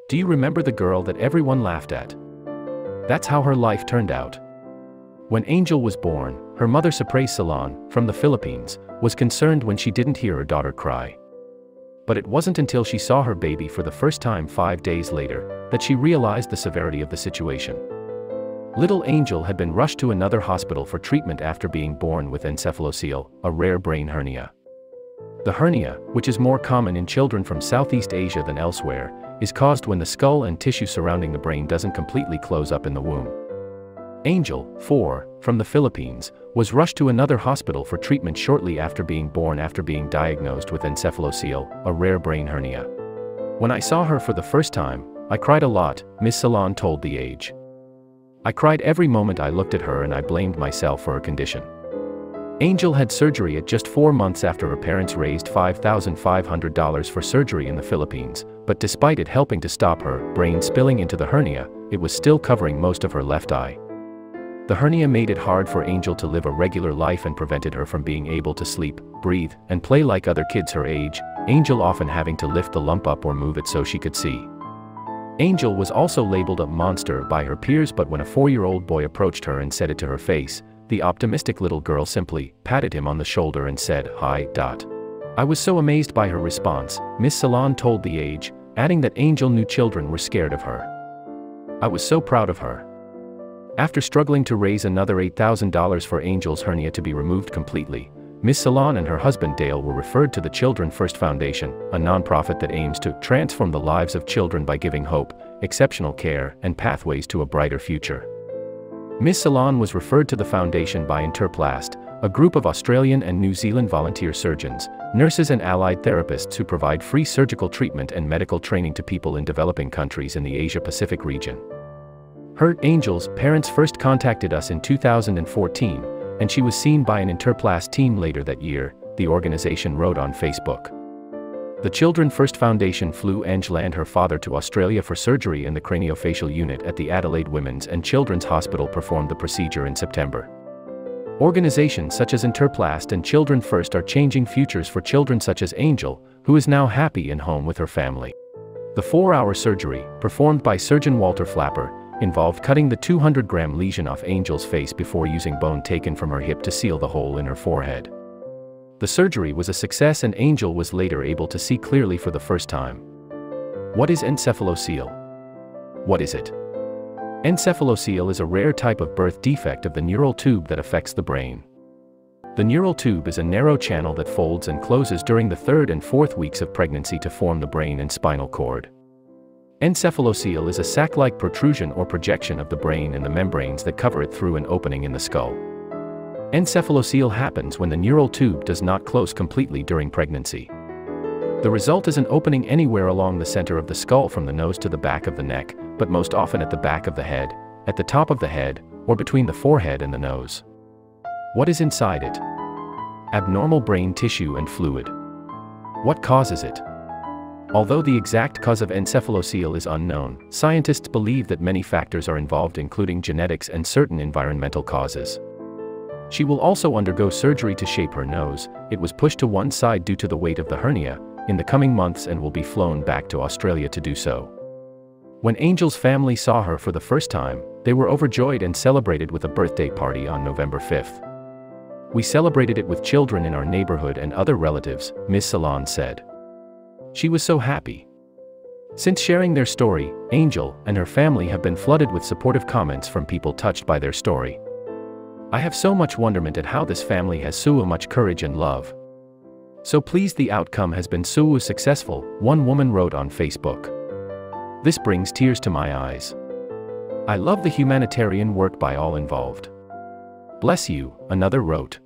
Do you remember the girl that everyone laughed at? That's how her life turned out. When Angel was born, her mother Surprise Salon, from the Philippines, was concerned when she didn't hear her daughter cry. But it wasn't until she saw her baby for the first time 5 days later that she realized the severity of the situation. Little Angel had been rushed to another hospital for treatment after being born with encephalocele, a rare brain hernia. The hernia, which is more common in children from Southeast Asia than elsewhere, is caused when the skull and tissue surrounding the brain doesn't completely close up in the womb. Angel, 4, from the Philippines, was rushed to another hospital for treatment shortly after being born after being diagnosed with encephalocele, a rare brain hernia. When I saw her for the first time, I cried a lot, Miss Salon told The Age. I cried every moment I looked at her and I blamed myself for her condition. Angel had surgery at just 4 months after her parents raised $5,500 for surgery in the Philippines, but despite it helping to stop her brain spilling into the hernia, it was still covering most of her left eye. The hernia made it hard for Angel to live a regular life and prevented her from being able to sleep, breathe, and play like other kids her age, Angel often having to lift the lump up or move it so she could see. Angel was also labeled a monster by her peers, but when a 4-year-old boy approached her and said it to her face, the optimistic little girl simply patted him on the shoulder and said, "Hi, Dot." I was so amazed by her response, Miss Salon told The Age, adding that Angel knew children were scared of her. I was so proud of her. After struggling to raise another $8,000 for Angel's hernia to be removed completely, Miss Salon and her husband Dale were referred to the Children First Foundation, a nonprofit that aims to transform the lives of children by giving hope, exceptional care, and pathways to a brighter future. Miss Salon was referred to the foundation by Interplast, a group of Australian and New Zealand volunteer surgeons, nurses and allied therapists who provide free surgical treatment and medical training to people in developing countries in the Asia-Pacific region. Her, Angel's, parents first contacted us in 2014, and she was seen by an Interplast team later that year, the organization wrote on Facebook. The Children First Foundation flew Angela and her father to Australia for surgery, and the craniofacial unit at the Adelaide Women's and Children's Hospital performed the procedure in September. Organizations such as Interplast and Children First are changing futures for children such as Angel, who is now happy and home with her family. The 4-hour surgery, performed by surgeon Walter Flapper, involved cutting the 200-gram lesion off Angel's face before using bone taken from her hip to seal the hole in her forehead. The surgery was a success and Angel was later able to see clearly for the first time. What is encephalocele? What is it? Encephalocele is a rare type of birth defect of the neural tube that affects the brain. The neural tube is a narrow channel that folds and closes during the 3rd and 4th weeks of pregnancy to form the brain and spinal cord. Encephalocele is a sac-like protrusion or projection of the brain and the membranes that cover it through an opening in the skull. Encephalocele happens when the neural tube does not close completely during pregnancy. The result is an opening anywhere along the center of the skull from the nose to the back of the neck, but most often at the back of the head, at the top of the head, or between the forehead and the nose. What is inside it? Abnormal brain tissue and fluid. What causes it? Although the exact cause of encephalocele is unknown, scientists believe that many factors are involved, including genetics and certain environmental causes. She will also undergo surgery to shape her nose. It was pushed to one side due to the weight of the hernia, in the coming months, and will be flown back to Australia to do so. When Angel's family saw her for the first time, they were overjoyed and celebrated with a birthday party on November 5th. We celebrated it with children in our neighborhood and other relatives, Miss Salon said. She was so happy. Since sharing their story, Angel and her family have been flooded with supportive comments from people touched by their story. I have so much wonderment at how this family has so much courage and love. So pleased the outcome has been so successful, one woman wrote on Facebook. This brings tears to my eyes. I love the humanitarian work by all involved. Bless you, another wrote.